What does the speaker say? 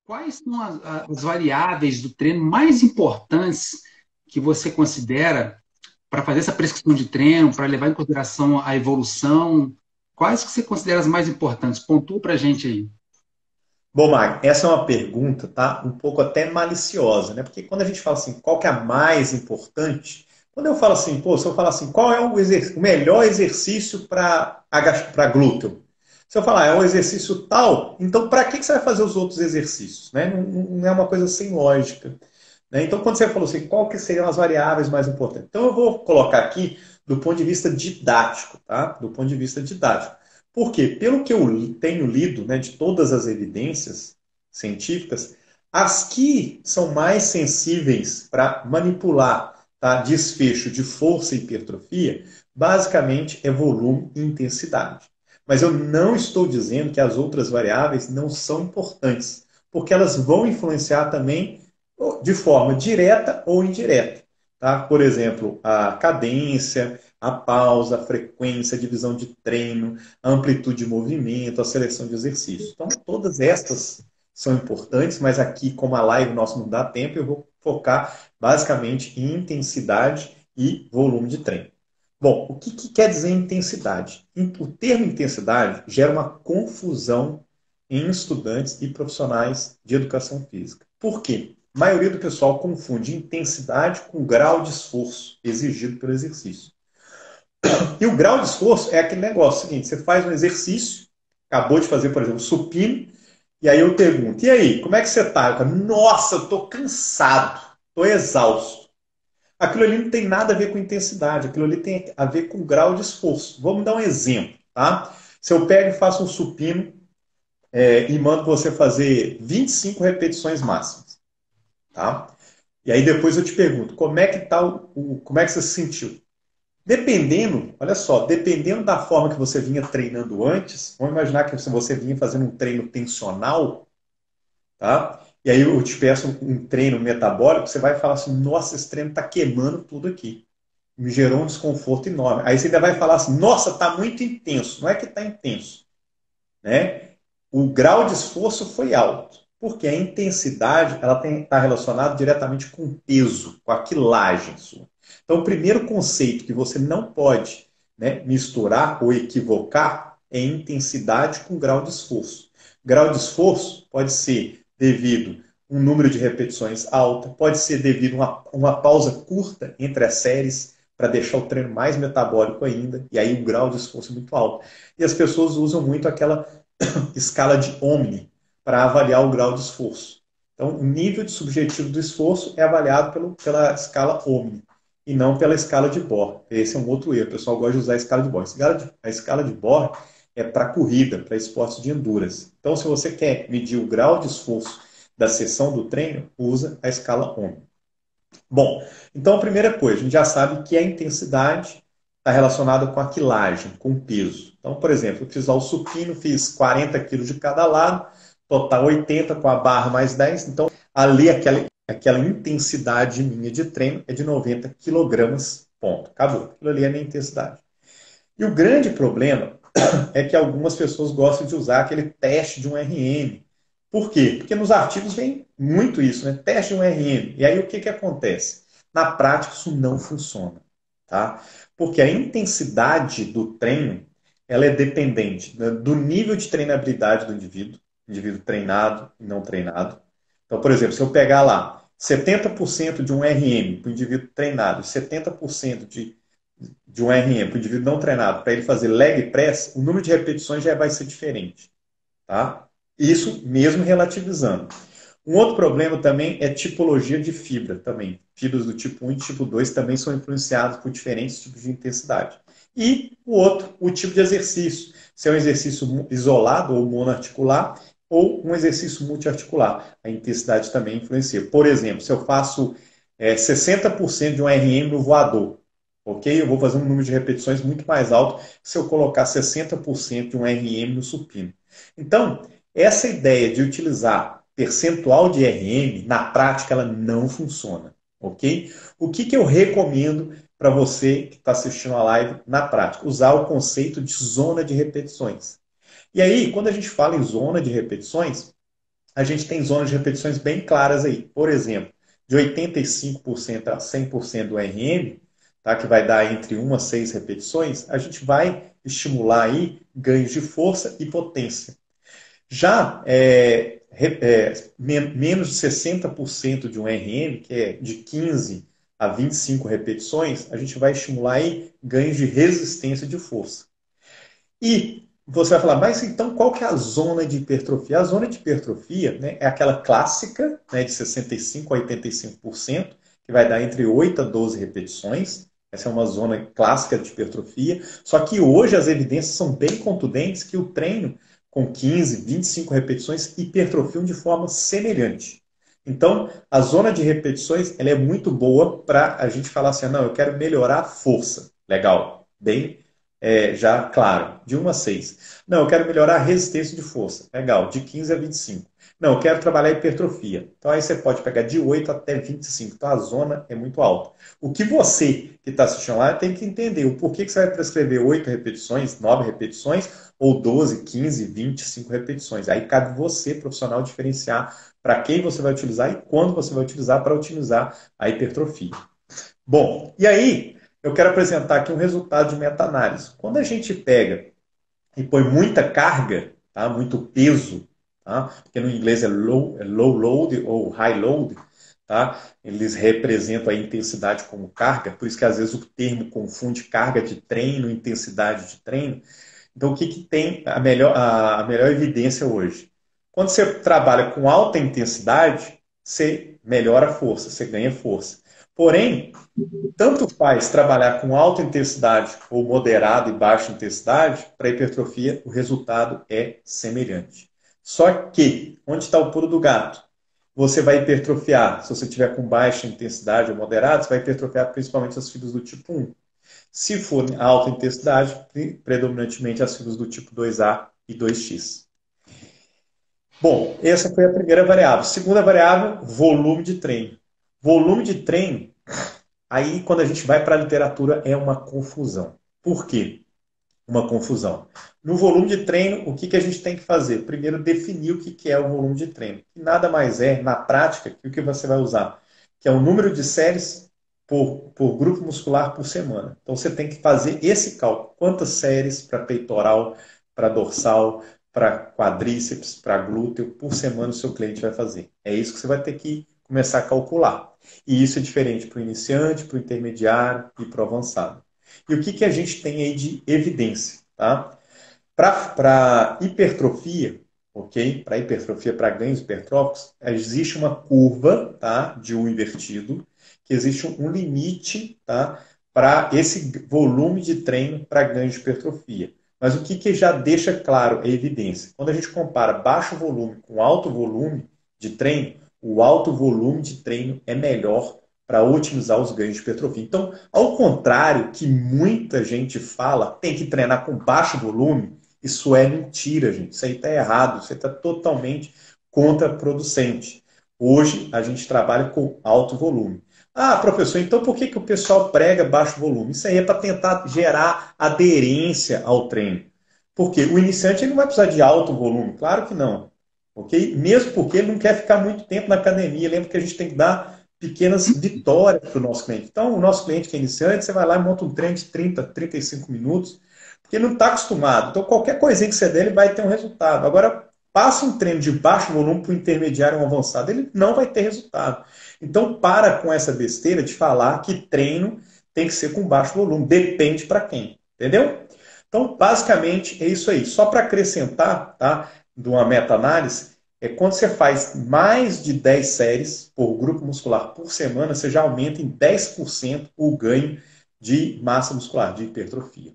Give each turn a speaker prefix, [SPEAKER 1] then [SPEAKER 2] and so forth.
[SPEAKER 1] Quais são as variáveis do treino mais importantes que você considera para fazer essa prescrição de treino, para levar em consideração a evolução? Quais que você considera as mais importantes? Pontua para a gente aí.
[SPEAKER 2] Bom, Mag, essa é uma pergunta, tá? Um pouco até maliciosa, né? Porque quando a gente fala assim, qual que é a mais importante? Quando eu falo assim, pô, se eu falar assim, qual é o melhor exercício para glúteo? Se eu falar, é um exercício tal, então para que você vai fazer os outros exercícios? Né? Não é uma coisa sem lógica. Né? Então, quando você falou assim, qual que seriam as variáveis mais importantes? Então, eu vou colocar aqui do ponto de vista didático, tá? Do ponto de vista didático. Por quê? Pelo que eu tenho lido, né, de todas as evidências científicas, as que são mais sensíveis para manipular, tá, desfecho de força e hipertrofia, basicamente é volume e intensidade. Mas eu não estou dizendo que as outras variáveis não são importantes, porque elas vão influenciar também de forma direta ou indireta. Tá? Por exemplo, a cadência, a pausa, a frequência, a divisão de treino, a amplitude de movimento, a seleção de exercícios. Então, todas estas são importantes, mas aqui, como a live nosso não dá tempo, eu vou focar basicamente em intensidade e volume de treino. Bom, o que quer dizer intensidade? O termo intensidade gera uma confusão em estudantes e profissionais de educação física. Por quê? A maioria do pessoal confunde intensidade com grau de esforço exigido pelo exercício. E o grau de esforço é aquele negócio seguinte: você faz um exercício, acabou de fazer, por exemplo, supino, e aí eu pergunto: e aí, como é que você está? Eu falo, nossa, eu estou cansado, estou exausto. Aquilo ali não tem nada a ver com intensidade, aquilo ali tem a ver com grau de esforço. Vamos dar um exemplo, tá? Se eu pego e faço um supino e mando você fazer 25 repetições máximas, tá? E aí depois eu te pergunto, como é que tá como é que você se sentiu? Dependendo, olha só, dependendo da forma que você vinha treinando antes, vamos imaginar que você vinha fazendo um treino tensional, tá? E aí eu te peço um treino metabólico, você vai falar assim, nossa, esse treino tá queimando tudo aqui. Me gerou um desconforto enorme. Aí você ainda vai falar assim, nossa, tá muito intenso. Não é que tá intenso, né? O grau de esforço foi alto, porque a intensidade ela está relacionada diretamente com o peso, com a quilagem sua. Então, o primeiro conceito que você não pode, né, misturar ou equivocar é intensidade com grau de esforço. Grau de esforço pode ser devido a um número de repetições alta, pode ser devido a uma pausa curta entre as séries para deixar o treino mais metabólico ainda, e aí o grau de esforço é muito alto. E as pessoas usam muito aquela escala de Omni para avaliar o grau de esforço. Então, o nível de subjetivo do esforço é avaliado pela escala Omni e não pela escala de Bohr. Esse é um outro erro. O pessoal gosta de usar a escala de Bohr. A escala de Bohr é para corrida, para esportes de endurance. Então, se você quer medir o grau de esforço da sessão do treino, usa a escala Omni. Bom, então a primeira coisa, a gente já sabe que a intensidade está relacionada com a quilagem, com o peso. Então, por exemplo, eu fiz lá o supino, fiz 40 quilos de cada lado, total 80 com a barra mais 10. Então, ali aquela intensidade minha de treino é de 90 quilogramas, ponto. Acabou. Aquilo ali é a minha intensidade. E o grande problema é que algumas pessoas gostam de usar aquele teste de um RM. Por quê? Porque nos artigos vem muito isso, né? Teste de um RM. E aí o que acontece? Na prática isso não funciona, tá? Porque a intensidade do treino ela é dependente, né, do nível de treinabilidade do indivíduo treinado e não treinado. Então, por exemplo, se eu pegar lá 70% de um RM para o indivíduo treinado e 70% de um RM para o indivíduo não treinado, para ele fazer leg press, o número de repetições já vai ser diferente. Tá? Isso mesmo relativizando. Um outro problema também é tipologia de fibra também. Fibras do tipo 1 e tipo 2 também são influenciadas por diferentes tipos de intensidade. E o outro, o tipo de exercício. Se é um exercício isolado ou monoarticular ou um exercício multiarticular. A intensidade também influencia. Por exemplo, se eu faço 60% de um RM no voador, ok? Eu vou fazer um número de repetições muito mais alto se eu colocar 60% de um RM no supino. Então, essa ideia de utilizar percentual de RM, na prática, ela não funciona, ok? O que eu recomendo para você que está assistindo a live na prática? Usar o conceito de zona de repetições. E aí, quando a gente fala em zona de repetições, a gente tem zonas de repetições bem claras aí. Por exemplo, de 85% a 100% do RM, tá, que vai dar entre 1 a 6 repetições, a gente vai estimular aí ganhos de força e potência. Já menos de 60% de um RM, que é de 15 a 25 repetições, a gente vai estimular aí ganhos de resistência de força. E você vai falar, mas então qual que é a zona de hipertrofia? A zona de hipertrofia, né, é aquela clássica, né, de 65% a 85%, que vai dar entre 8 a 12 repetições. Essa é uma zona clássica de hipertrofia. Só que hoje as evidências são bem contundentes que o treino com 15, 25 repetições hipertrofiam de forma semelhante. Então, a zona de repetições ela é muito boa para a gente falar assim, não, eu quero melhorar a força. Legal, bem já claro, de 1 a 6. Não, eu quero melhorar a resistência de força. Legal, de 15 a 25. Não, eu quero trabalhar hipertrofia. Então aí você pode pegar de 8 até 25. Então a zona é muito alta. O que você que está assistindo lá tem que entender o porquê que você vai prescrever 8 repetições, 9 repetições, ou 12, 15, 25 repetições. Aí cabe você, profissional, diferenciar para quem você vai utilizar e quando você vai utilizar para otimizar a hipertrofia. Bom, e aí eu quero apresentar aqui um resultado de meta-análise. Quando a gente pega e põe muita carga, tá? Muito peso, tá? Porque no inglês é low load ou high load, tá? Eles representam a intensidade como carga, por isso que às vezes o termo confunde carga de treino, intensidade de treino. Então o que, que tem a melhor evidência hoje? Quando você trabalha com alta intensidade, você melhora a força, você ganha força. Porém, tanto faz trabalhar com alta intensidade ou moderada e baixa intensidade, para hipertrofia o resultado é semelhante. Só que, onde está o pulo do gato? Você vai hipertrofiar, se você tiver com baixa intensidade ou moderada, você vai hipertrofiar principalmente as fibras do tipo 1. Se for alta intensidade, predominantemente as fibras do tipo 2A e 2X. Bom, essa foi a primeira variável. Segunda variável, volume de treino. Volume de treino. Aí, quando a gente vai para a literatura, é uma confusão. Por quê? Uma confusão. No volume de treino, o que a gente tem que fazer? Primeiro, definir o que é o volume de treino. Que nada mais é, na prática, que o que você vai usar, que é o número de séries por grupo muscular por semana. Então, você tem que fazer esse cálculo. Quantas séries para peitoral, para dorsal, para quadríceps, para glúteo, por semana o seu cliente vai fazer. É isso que você vai ter que começar a calcular. E isso é diferente para o iniciante, para o intermediário e para o avançado. E o que a gente tem aí de evidência? Tá? Para hipertrofia, ok? Para hipertrofia, para ganhos hipertróficos, existe uma curva, tá? De U invertido, que existe um limite, tá? Para esse volume de treino para ganhos de hipertrofia. Mas o que já deixa claro é evidência. Quando a gente compara baixo volume com alto volume de treino, o alto volume de treino é melhor para otimizar os ganhos de hipertrofia. Então, ao contrário que muita gente fala, tem que treinar com baixo volume, isso é mentira, gente. Isso aí está errado, isso está totalmente contraproducente. Hoje, a gente trabalha com alto volume. Ah, professor, então por que o pessoal prega baixo volume? Isso aí é para tentar gerar aderência ao treino. Porque o iniciante ele não vai precisar de alto volume, claro que não. Okay? Mesmo porque ele não quer ficar muito tempo na academia. Lembra que a gente tem que dar pequenas vitórias para o nosso cliente. Então, o nosso cliente que é iniciante, você vai lá e monta um treino de 30, 35 minutos, porque ele não está acostumado. Então, qualquer coisinha que você der, ele vai ter um resultado. Agora, passa um treino de baixo volume para o intermediário ou avançado, ele não vai ter resultado. Então, para com essa besteira de falar que treino tem que ser com baixo volume. Depende para quem. Entendeu? Então, basicamente, é isso aí. Só para acrescentar, tá, de uma meta-análise, quando você faz mais de 10 séries por grupo muscular por semana, você já aumenta em 10% o ganho de massa muscular, de hipertrofia.